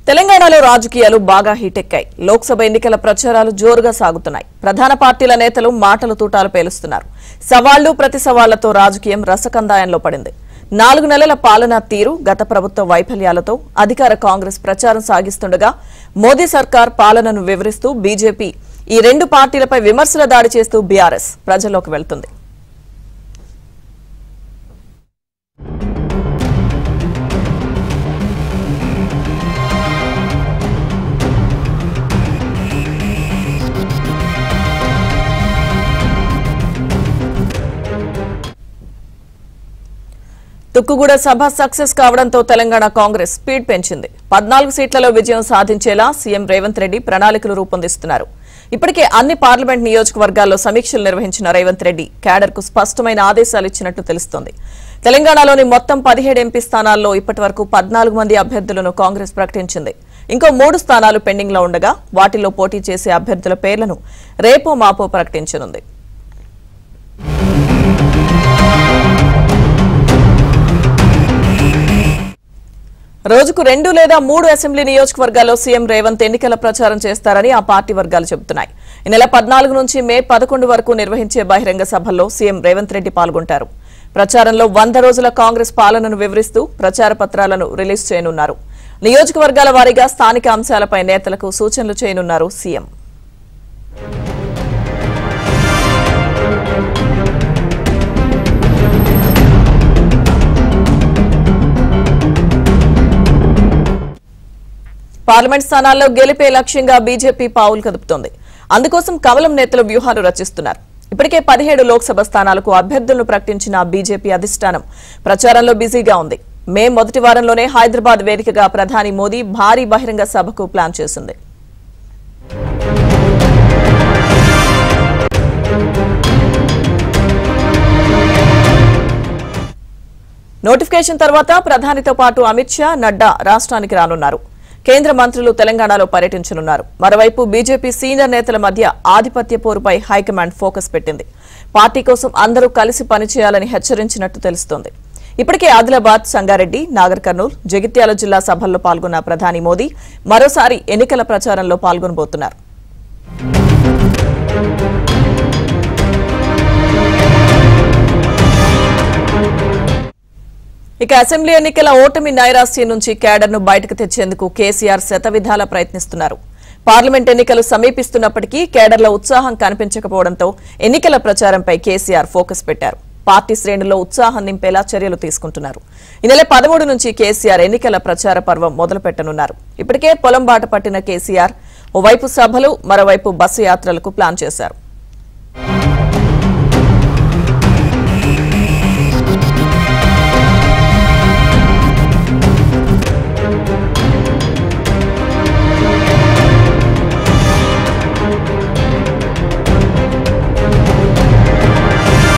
తెలంగాణలో రాజకీయాలు బాగా హీటెక్కాయి. లోక్సభ ఎన్నికల ప్రచారాలు జోరుగా సాగుతున్నాయి. ప్రధాన పార్టీల నేతలు మాటలు తూటాలు పేలుస్తున్నారు. సవాళ్లు ప్రతి సవాళ్లతో రాజకీయం రసకందాయంలో పడింది. 4 నెలల పాలనా తీరు, గత ప్రభుత్వ వైఫల్యాలతో అధికార కాంగ్రెస్ ప్రచారం సాగిస్తుండగా మోదీ సర్కార్ పాలనను వివరిస్తూ బీజేపీ ఈ రెండు పార్టీలపై విమర్శల దాడి చేస్తూ బీఆర్ఎస్ ప్రజల్లోకి వెళ్తుంది. తుక్కుగూడ సభ సక్సెస్ కావడంతో తెలంగాణ కాంగ్రెస్ స్పీడ్ పెంచింది. 14 సీట్లలో విజయం సాధించేలా సీఎం రేవంత్ రెడ్డి ప్రణాళికలు రూపొందిస్తున్నారు. ఇప్పటికే అన్ని పార్లమెంట్ నియోజకవర్గాల్లో సమీక్షలు నిర్వహించిన రేవంత్ రెడ్డి క్యాడర్ కు స్పష్టమైన ఆదేశాలు ఇచ్చినట్టు తెలుస్తోంది. తెలంగాణలోని మొత్తం 17 ఎంపీ స్థానాల్లో ఇప్పటివరకు 14 మంది అభ్యర్థులను కాంగ్రెస్ ప్రకటించింది. ఇంకో 3 స్థానాలు పెండింగ్ లో ఉండగా వాటిల్లో పోటీ చేసే అభ్యర్థుల పేర్లను రేపో మాపో ప్రకటించనుంది. రోజుకు 2 లేదా 3 అసెంబ్లీ నియోజకవర్గాల్లో సీఎం రేవంత్ ఎన్నికల ప్రచారం చేస్తారని ఆ పార్టీ వర్గాలు చెబుతున్నాయి. ఈ నెల 14 నుంచి మే 11 వరకు నిర్వహించే బహిరంగ సభల్లో సీఎం రేవంత్ రెడ్డి పాల్గొంటారు. ప్రచారంలో 100 రోజుల కాంగ్రెస్ పాలనను వివరిస్తూ ప్రచార పత్రాలను రిలీజ్ చేయనున్నారు. నియోజకవర్గాల వారీగా స్థానిక అంశాలపై నేతలకు సూచనలు చేయనున్నారు సీఎం. పార్లమెంట్ స్థానాల్లో గెలిపే లక్ష్యంగా బీజేపీ పావులు కదుపుతోంది. అందుకోసం కమలం నేతలు వ్యూహాలు రచిస్తున్నారు. ఇప్పటికే 17 లోక్సభ స్థానాలకు అభ్యర్థులను ప్రకటించిన బీజేపీ అధిష్టానం ప్రచారంలో బిజీగా ఉంది. మే మొదటి వారంలోనే హైదరాబాద్ వేదికగా ప్రధాని మోదీ భారీ బహిరంగ సభకు ప్లాన్ చేసింది. నోటిఫికేషన్ తర్వాత ప్రధానితో పాటు అమిత్ షా, నడ్డా రాష్ట్రానికి రానున్నారు. కేంద్ర మంత్రులు తెలంగాణలో పర్యటించనున్నారు. మరోవైపు బీజేపీ సీనియర్ నేతల మధ్య ఆధిపత్య పోరుపై హైకమాండ్ ఫోకస్ పెట్టింది. పార్టీ కోసం అందరూ కలిసి పనిచేయాలని హెచ్చరించినట్టు తెలుస్తోంది. ఇప్పటికే ఆదిలాబాద్, సంగారెడ్డి, నాగర్ కర్నూల్, జగిత్యాల జిల్లా సభల్లో పాల్గొన్న ప్రధాని మోదీ మరోసారి ఎన్నికల ప్రచారంలో పాల్గొనబోతున్నారు. ఇక అసెంబ్లీ ఎన్నికల ఓటమి నైరాశ్యం నుంచి క్యాడర్ను బయటకు తెచ్చేందుకు కేసీఆర్ శతవిధాలా ప్రయత్నిస్తున్నారు. పార్లమెంట్ ఎన్నికలు సమీపిస్తున్నప్పటికీ క్యాడర్లో ఉత్సాహం కనిపించకపోవడంతో ఎన్నికల ప్రచారంపై కేసీఆర్ ఫోకస్ పెట్టారు. పార్టీ శ్రేణుల్లో ఉత్సాహం నింపేలా చర్యలు తీసుకుంటున్నారు. ఈ నెల 13 నుంచి కేసీఆర్ ఎన్నికల ప్రచార పర్వం మొదలుపెట్టనున్నారు. ఇప్పటికే పొలం బాట పట్టిన కేసీఆర్ ఓవైపు సభలు, మరోవైపు బస్సు యాత్రలకు ప్లాన్ చేశారు.